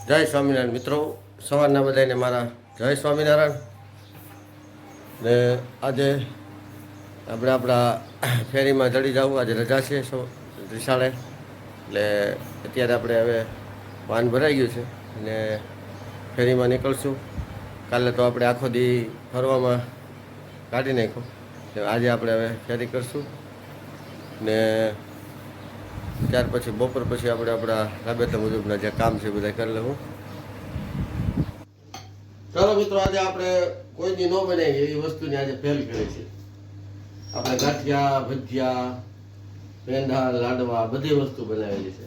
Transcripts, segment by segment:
જય સ્વામિનારાયણ મિત્રો, સવારના બધાને મારા જય સ્વામિનારાયણ. ને આજે આપણે આપણા ફેરીમાં ચડી જવું. આજે રજા છે વિશાળે, એટલે અત્યારે આપણે હવે વાન ભરાઈ ગયું છે ને ફેરીમાં નીકળશું. કાલે તો આપણે આખો દી ફરવામાં કાઢી નાખ્યો, આજે આપણે હવે ફેરી કરશું ને ત્યાર પછી બપોર પછી આપણે આપણા રાબેતા મુજબના જે કામ છે બધા કરી લેવું. ચાલો મિત્રો, આજે આપણે કોઈ દી ન બનાવી એવી વસ્તુની આજે ફેલ કરી છે. આપણે ગાંઠિયા, ભજીયા, પેંડા, લાડવા બધી વસ્તુ બનાવેલી છે,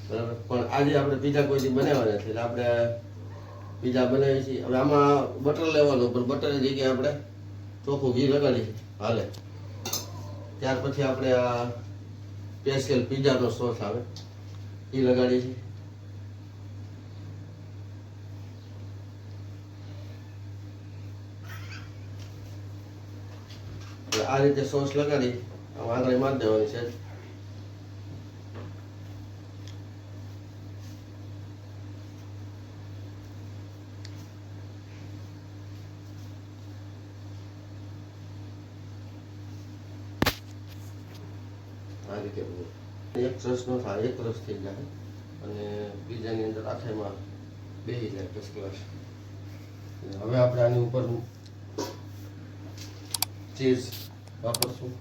બરાબર. પણ આજે આપણે પીઝા કોઈ દી બનાવવાના છે, એટલે આપણે પીઝા બનાવીએ છીએ. હવે આમાં બટર લેવાનું, પણ બટરની જગ્યાએ આપણે ચોખ્ખું ઘી લગાડી હાલે. ત્યાર પછી આપણે આ સ્પેશિયલ પીઝાનો સોસ આવે એ લગાડીએ છીએ. આ રીતે સોસ લગાડી આંગળી મારી દેવાની છે. આ રીતે એક રસ નો થાય, એક રસ થઈ જાય અને પીઝાની અંદર આખામાં બેસી જાય ફર્સ્ટ ક્લાસ. હવે આપણે આની ઉપર ચીઝ વાપરશું.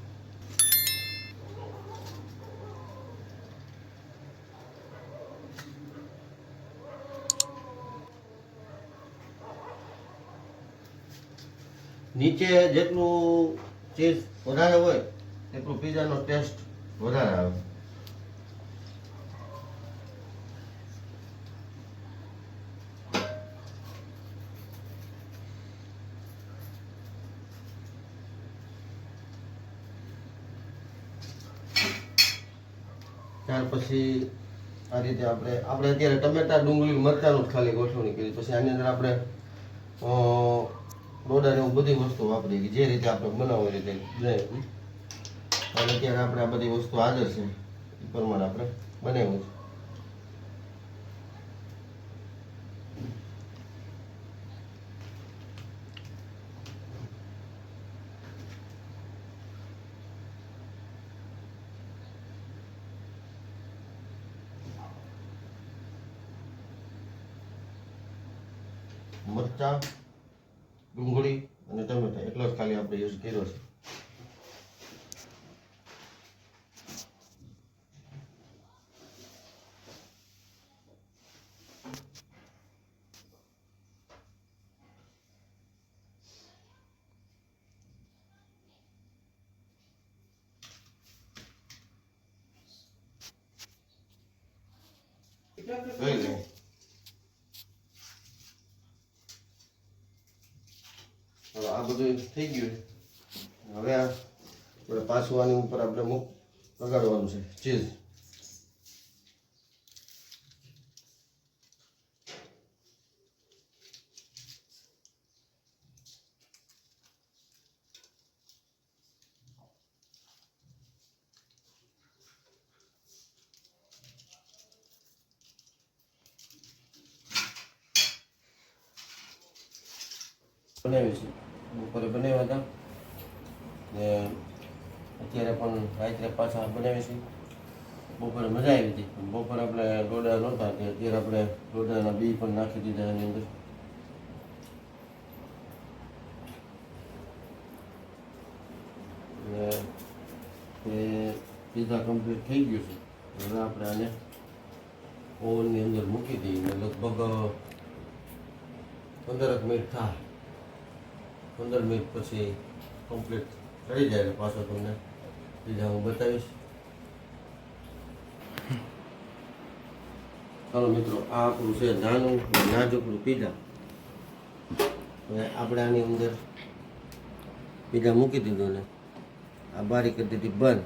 નીચે જેટલું ચીઝ વધારે હોય એટલું પીઝાનો ટેસ્ટ વધારે આવે. ત્યાર પછી આ રીતે આપણે અત્યારે ટમેટા, ડુંગળી, મરચાંનું જ ખાલી ગોઠવણી કરી. પછી આની અંદર આપણે ડોડાને એવું બધી વસ્તુ વાપરી, જે રીતે આપણે બનાવવું એ રીતે બનાવી. અને અત્યારે આપણે આ બધી વસ્તુ હાજર છે એ પ્રમાણે આપણે બનાવ્યું છે. મરચાં, ડુંગળી અને ટમેટા એટલો જ ખાલી આપણે યુઝ કર્યો છે. આ બધું થઈ ગયું. હવે આપણે પાછું આની ઉપર આપણે લગાડવાનું છે ચીઝ. બનાવી છે, બપોરે બનાવ્યા હતા ને અત્યારે પણ રાત્રે પાછા બનાવી છે. બપોરે મજા આવી હતી. બપોરે આપણે ડોડા નહોતા, અત્યારે આપણે ડોડાના બી પણ નાખી દીધા એની અંદર. એ પીઝા કમ્પ્લીટ થઈ ગયું છે. હવે આપણે આને ઓવનની અંદર મૂકી દઈએ. લગભગ 15 મિનિટ થાય. 15 મિનિટ પછી કમ્પ્લીટ થઈ જાય પાછો તમને પીઝા હું બતાવીશ. ચાલો મિત્રો, આ આપણું છે નાનું નાજુકડું પીઝા. હવે આપણે આની અંદર પીઝા મૂકી દીધું ને આ બારી કરી દીધી બંધ.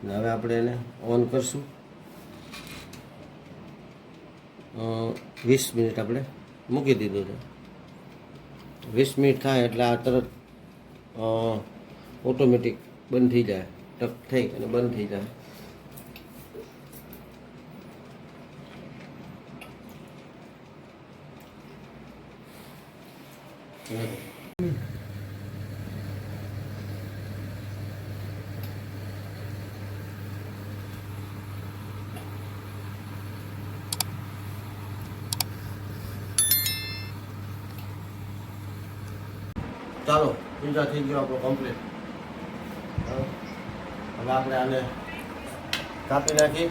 ને હવે આપણે એને ઓન કરશું. 20 મિનિટ આપણે મૂકી દીધું છે. 20 મિનિટ થાય એટલે આ તરત ઓટોમેટિક બંધ થઈ જાય, ટક થઈ અને બંધ થઈ જાય. ચાલો પીઝા થઈ ગયો આપણો કમ્પ્લીટ. હવે આપણે આને કાપી નાખી.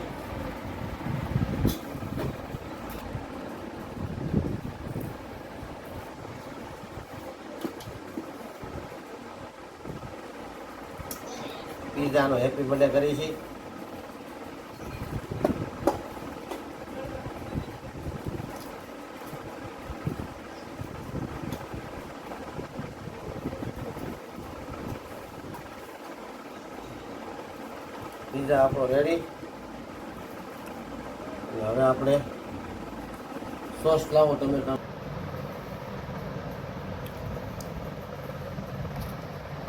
પીઝાનો હેપી બર્થડે કરી છે. પીઝા આપણો રેડી. હવે આપણે સોસ લાવો તમે.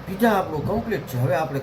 પીઝા આપણું કમ્પ્લીટ છે. હવે આપણે